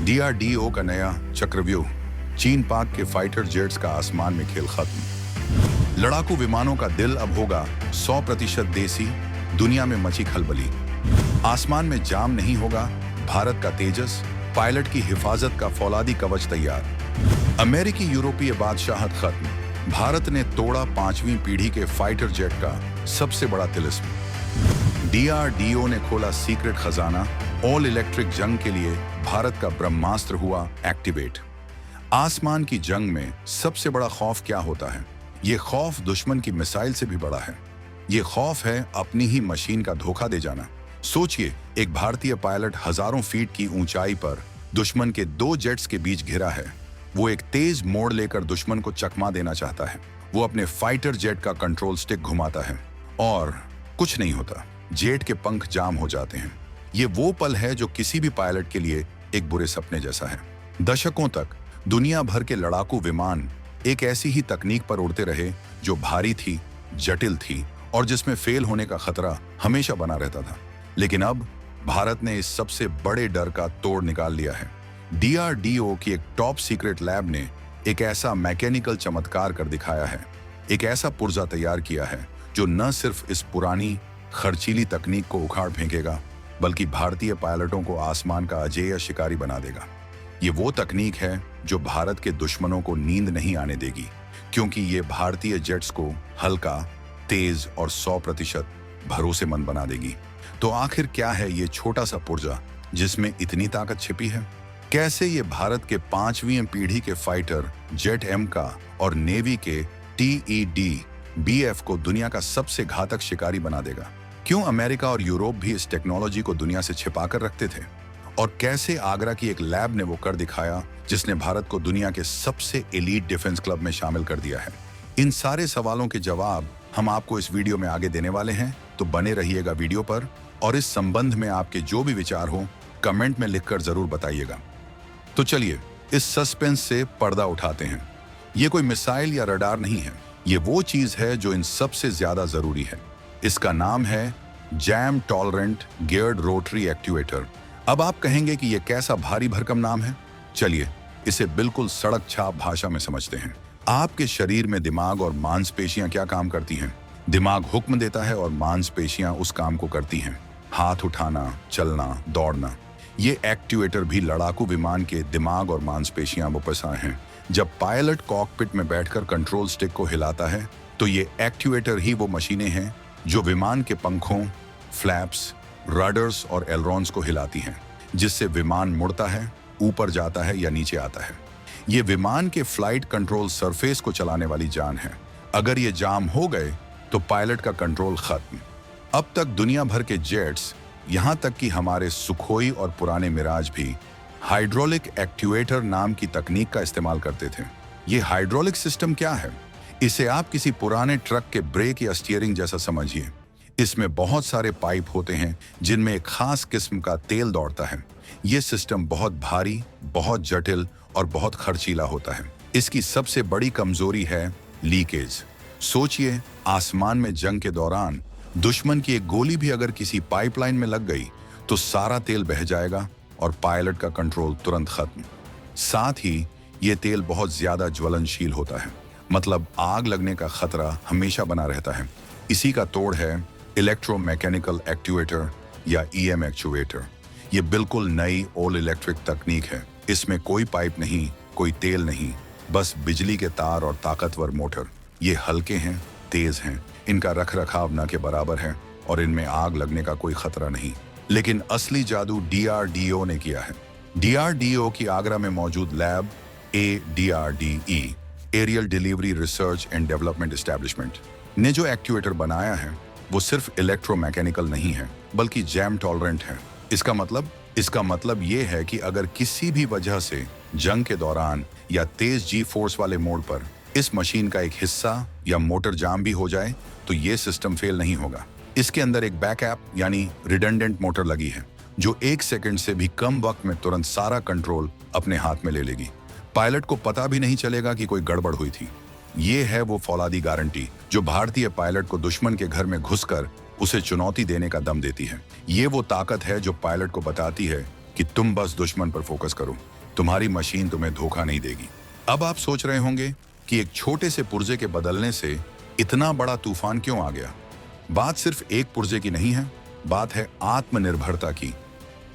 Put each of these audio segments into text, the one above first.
DRDO का नया चक्रव्यूह, चीन पाक के फाइटर जेट्स का आसमान में खेल खत्म। लड़ाकू विमानों का दिल अब होगा 100% देसी, दुनिया में मची खलबली। आसमान में जाम नहीं होगा, भारत का तेजस, पायलट की हिफाजत का फौलादी कवच तैयार। अमेरिकी यूरोपीय बादशाहत खत्म, भारत ने तोड़ा 5वीं पीढ़ी के फाइटर जेट का सबसे बड़ा तिलिस्म। डीआरडीओ ने खोला सीक्रेट खजाना, ऑल इलेक्ट्रिक जंग के लिए भारत का ब्रह्मास्त्र हुआ एक्टिवेट। आसमान की जंग में सबसे बड़ा खौफ क्या होता है? ये खौफ दुश्मन की मिसाइल से भी बड़ा है। ये खौफ है अपनी ही मशीन का धोखा दे जाना। सोचिए, एक भारतीय पायलट हजारों फीट की ऊंचाई पर दुश्मन के 2 जेट्स के बीच घिरा है। वो एक तेज मोड़ लेकर दुश्मन को चकमा देना चाहता है। वो अपने फाइटर जेट का कंट्रोल स्टिक घुमाता है और कुछ नहीं होता, जेट के पंख जाम हो जाते हैं। ये वो पल है जो किसी भी पायलट के लिए एक बुरे सपने जैसा है। दशकों तक दुनिया भर के लड़ाकू विमान एक ऐसी ही तकनीक पर उड़ते रहे जो भारी थी, जटिल थी और जिसमें फेल होने का खतरा हमेशा बना रहता था। लेकिन अब भारत ने इस सबसे बड़े डर का तोड़ निकाल लिया है। डीआरडीओ की एक टॉप सीक्रेट लैब ने एक ऐसा मैकेनिकल चमत्कार कर दिखाया है, एक ऐसा पुर्जा तैयार किया है जो न सिर्फ इस पुरानी खर्चीली तकनीक को उखाड़ फेंकेगा, बल्कि भारतीय पायलटों को आसमान का अजेय शिकारी बना देगा। ये वो तकनीक है जो भारत के दुश्मनों को नींद नहीं आने देगी, क्योंकि ये भारतीय जेट्स को हल्का, तेज और 100% भरोसेमंद बना देगी। तो आखिर क्या है ये छोटा सा पुर्जा जिसमें इतनी ताकत छिपी है? कैसे ये भारत के 5वीं पीढ़ी के फाइटर जेट एम का और नेवी के TED-BF को दुनिया का सबसे घातक शिकारी बना देगा? क्यों अमेरिका और यूरोप भी इस टेक्नोलॉजी को दुनिया से छिपा कर रखते थे? और कैसे आगरा की एक लैब ने वो कर दिखाया जिसने भारत को दुनिया के सबसे एलीट डिफेंस क्लब में शामिल कर दिया है? इन सारे सवालों के जवाब हम आपको इस वीडियो में आगे देने वाले हैं, तो बने रहिएगा वीडियो पर। और इस संबंध में आपके जो भी विचार हो कमेंट में लिखकर जरूर बताइएगा। तो चलिए इस सस्पेंस से पर्दा उठाते हैं। ये कोई मिसाइल या रडार नहीं है, ये वो चीज है जो इन सबसे ज्यादा जरूरी है। इसका नाम है jam tolerant geared rotary actuator. अब आप कहेंगे कि यह कैसा भारी भरकम नाम है? चलिए इसे बिल्कुल सड़क छाप भाषा में समझते हैं। आपके शरीर में दिमाग और मांसपेशियां क्या काम करती हैं? दिमाग हुक्म देता है और मांसपेशियां उस काम को करती हैं। हाथ उठाना, चलना, दौड़ना। ये एक्चुएटर भी लड़ाकू विमान के दिमाग और मांसपेशियां वापस आए हैं। जब पायलट कॉकपिट में बैठकर कंट्रोल स्टिक को हिलाता है, तो ये एक्चुएटर ही वो मशीनें हैं जो विमान के पंखों, फ्लैप्स, रडर्स और एलरॉन्स को हिलाती हैं, जिससे विमान मुड़ता है, ऊपर जाता है या नीचे आता है। ये विमान के फ्लाइट कंट्रोल सरफेस को चलाने वाली जान है। अगर ये जाम हो गए तो पायलट का कंट्रोल खत्म। अब तक दुनिया भर के जेट्स, यहां तक कि हमारे सुखोई और पुराने मिराज भी हाइड्रोलिक एक्चुएटर नाम की तकनीक का इस्तेमाल करते थे। ये हाइड्रोलिक सिस्टम क्या है? इसे आप किसी पुराने ट्रक के ब्रेक या स्टीयरिंग जैसा समझिए। इसमें बहुत सारे पाइप होते हैं जिनमें एक खास किस्म का तेल दौड़ता है। ये सिस्टम बहुत भारी, बहुत जटिल और बहुत खर्चीला होता है। इसकी सबसे बड़ी कमजोरी है लीकेज। सोचिए, आसमान में जंग के दौरान दुश्मन की एक गोली भी अगर किसी पाइपलाइन में लग गई तो सारा तेल बह जाएगा और पायलट का कंट्रोल तुरंत खत्म। साथ ही ये तेल बहुत ज्यादा ज्वलनशील होता है, मतलब आग लगने का खतरा हमेशा बना रहता है। इसी का तोड़ है इलेक्ट्रोमैकेनिकल एक्चुएटर या EM एक्चुएटर। ये बिल्कुल नई ऑल इलेक्ट्रिक तकनीक है। इसमें कोई पाइप नहीं, कोई तेल नहीं, बस बिजली के तार और ताकतवर मोटर। ये हल्के हैं, तेज हैं, इनका रखरखाव न के बराबर है और इनमें आग लगने का कोई खतरा नहीं। लेकिन असली जादू DRDO ने किया है। DRDO की आगरा में मौजूद lab ADRDE, aerial delivery research and development establishment, ने जो एक्चुएटर बनाया है वो सिर्फ इलेक्ट्रोमैकेनिकल नहीं है, बल्कि जैम टॉलरेंट है। इसका मतलब ये है कि अगर किसी भी वजह से जंग के दौरान या तेज G फोर्स वाले मोड पर इस मशीन का एक हिस्सा या मोटर जाम भी हो जाए तो ये सिस्टम फेल नहीं होगा। इसके अंदर एक बैकअप यानी रिडंडेंट मोटर लगी है जो 1 सेकंड से भी कम वक्त में तुरंत सारा कंट्रोल अपने हाथ में ले लेगी। पायलट को पता भी नहीं चलेगा कि कोई गड़बड़ हुई थी। ये है वो फौलादी गारंटी जो भारतीय पायलट को दुश्मन के घर में घुसकर उसे चुनौती देने का दम देती है। ये वो ताकत है जो पायलट को बताती है कि तुम बस दुश्मन पर फोकस करो, तुम्हारी मशीन तुम्हें धोखा नहीं देगी। अब आप सोच रहे होंगे कि एक छोटे से पुर्जे के बदलने से इतना बड़ा तूफान क्यों आ गया। बात सिर्फ एक पुर्जे की नहीं है, बात है आत्मनिर्भरता की।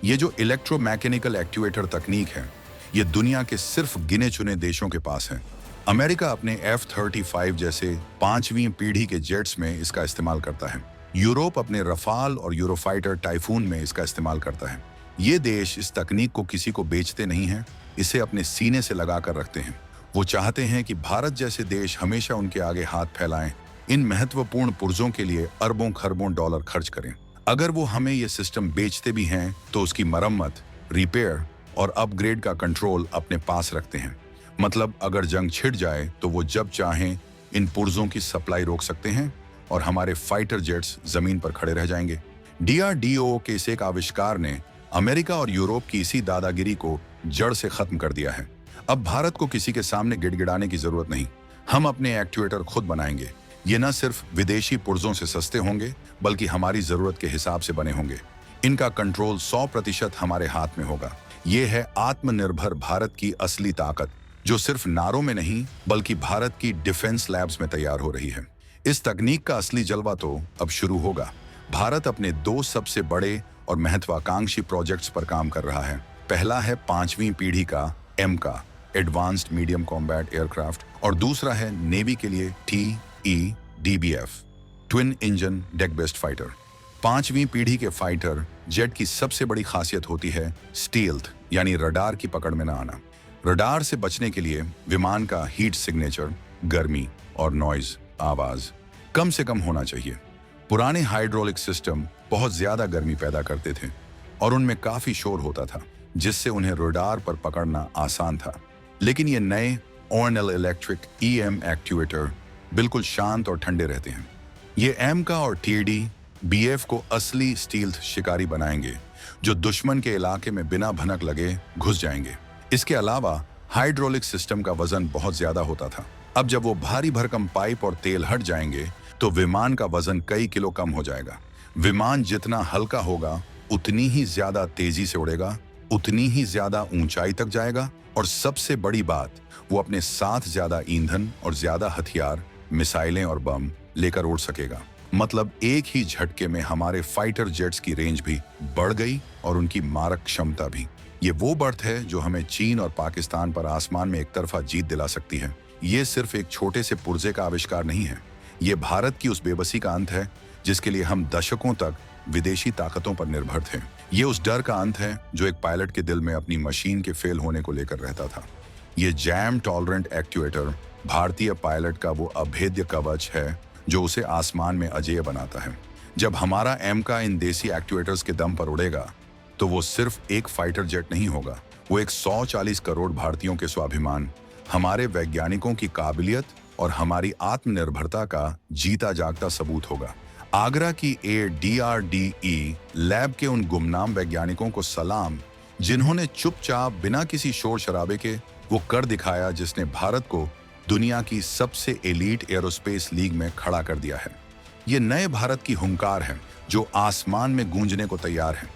ये जो इलेक्ट्रोमैकेनिकल एक्चुएटर तकनीक है, ये दुनिया के सिर्फ गिने चुने देशों के पास है। अमेरिका अपने F-35 जैसे 5वीं पीढ़ी के जेट्स में इसका इस्तेमाल करता है। यूरोप अपने रफाल और यूरोफाइटर टाइफून में इसका इस्तेमाल करता है। ये देश इस तकनीक को किसी को बेचते नहीं हैं, इसे अपने सीने से लगा कर रखते हैं। वो चाहते हैं कि भारत जैसे देश हमेशा उनके आगे हाथ फैलाएं, इन महत्वपूर्ण पुर्जों के लिए अरबों खरबों डॉलर खर्च करें। अगर वो हमें ये सिस्टम बेचते भी हैं तो उसकी मरम्मत, रिपेयर और अपग्रेड का कंट्रोल अपने पास रखते हैं। मतलब अगर जंग छिड़ जाए तो वो जब चाहें इन पुर्जों की सप्लाई रोक सकते हैं और हमारे फाइटर जेट्स जमीन पर खड़े रह जाएंगे। DRDO के इस एक आविष्कार ने अमेरिका और यूरोप की इसी दादागिरी को जड़ से खत्म कर दिया है। अब भारत को किसी के सामने गिड़गिड़ाने की जरूरत नहीं, हम अपने एक्चुएटर खुद बनाएंगे। ये न सिर्फ विदेशी पुर्जों से सस्ते होंगे बल्कि हमारी जरूरत के हिसाब से बने होंगे। इनका कंट्रोल 100% हमारे हाथ में होगा। ये है आत्मनिर्भर भारत की असली ताकत, जो सिर्फ नारों में नहीं बल्कि भारत की डिफेंस लैब्स में तैयार हो रही है। इस तकनीक का असली जलवा तो अब शुरू होगा। भारत अपने 2 सबसे बड़े और महत्वाकांक्षी प्रोजेक्ट्स पर काम कर रहा है। पहला है 5वीं पीढ़ी का MCA advanced medium combat aircraft और दूसरा है नेवी के लिए TEDBF twin engine deck based fighter. 5वीं पीढ़ी के फाइटर जेट की सबसे बड़ी खासियत होती है स्टील्थ, यानी रडार की पकड़ में न आना। रडार से बचने के लिए विमान का हीट सिग्नेचर, गर्मी और नॉइज, आवाज कम से कम होना चाहिए। पुराने हाइड्रोलिक सिस्टम बहुत ज्यादा गर्मी पैदा करते थे और उनमें काफी शोर होता था, जिससे उन्हें रडार पर पकड़ना आसान था। लेकिन ये नए ORNL इलेक्ट्रिक EM एक्चुएटर बिल्कुल शांत और ठंडे रहते हैं। ये MCA और TEDBF को असली स्टील्थ शिकारी बनाएंगे, जो दुश्मन के इलाके में बिना भनक लगे घुस जाएंगे। इसके अलावा हाइड्रोलिक सिस्टम का वजन बहुत ज्यादा होता था। अब जब वो भारी भरकम पाइप और तेल हट जाएंगे तो विमान का वजन कई किलो कम हो जाएगा। विमान जितना हल्का होगा उतनी ही ज्यादा तेजी से उड़ेगा, उतनी ही ज्यादा ऊंचाई तक जाएगा और सबसे बड़ी बात, वो अपने साथ ज्यादा ईंधन और ज्यादा हथियार, मिसाइलें और बम लेकर उड़ सकेगा। मतलब एक ही झटके में हमारे फाइटर जेट्स की रेंज भी बढ़ गई और उनकी मारक क्षमता भी। ये वो बढ़त है जो हमें चीन और पाकिस्तान पर आसमान में एक तरफा जीत दिला सकती है। ये सिर्फ एक छोटे से पुर्जे का आविष्कार नहीं है, ये भारत की उस बेबसी का अंत है जिसके लिए हम दशकों तक विदेशी ताकतों पर निर्भर थे। ये उस डर का अंत है जो एक पायलट के दिल में अपनी मशीन के फेल होने को लेकर रहता था। ये जैम टॉलरेंट एक्चुएटर भारतीय पायलट का वो अभेद्य कवच है जो उसे आसमान में अजेय बनाता है। जब हमारा MCA इन देसी एक्चुएटर्स के दम पर उड़ेगा तो वो सिर्फ एक फाइटर जेट नहीं होगा, वो 140 करोड़ भारतीयों के स्वाभिमान, हमारे वैज्ञानिकों की काबिलियत और हमारी आत्मनिर्भरता का जीता जागता सबूत होगा। आगरा की DRDE लैब के उन गुमनाम वैज्ञानिकों को सलाम, जिन्होंने चुपचाप बिना किसी शोर शराबे के वो कर दिखाया जिसने भारत को दुनिया की सबसे एलीट एरोस्पेस लीग में खड़ा कर दिया है। ये नए भारत की हुंकार है जो आसमान में गूंजने को तैयार है।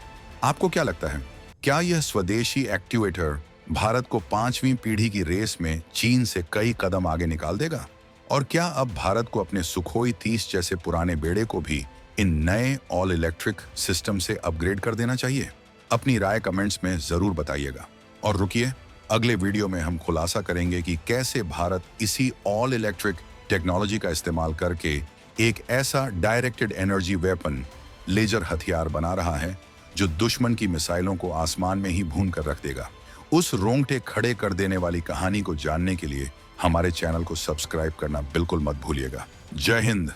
आपको क्या लगता है, क्या यह स्वदेशी एक्चुएटर भारत को 5वीं पीढ़ी की रेस में चीन से कई कदम आगे निकाल देगा? और क्या अब भारत को अपने सुखोई 30 जैसे पुराने बेड़े को भी इन नए ऑल इलेक्ट्रिक सिस्टम से अपग्रेड कर देना चाहिए? अपनी राय कमेंट्स में जरूर बताइएगा। और रुकिए, अगले वीडियो में हम खुलासा करेंगे कि कैसे भारत इसी ऑल इलेक्ट्रिक टेक्नोलॉजी का इस्तेमाल करके एक ऐसा डायरेक्टेड एनर्जी वेपन, लेजर हथियार बना रहा है जो दुश्मन की मिसाइलों को आसमान में ही भून कर रख देगा। उस रोंगटे खड़े कर देने वाली कहानी को जानने के लिए हमारे चैनल को सब्सक्राइब करना बिल्कुल मत भूलिएगा। जय हिंद।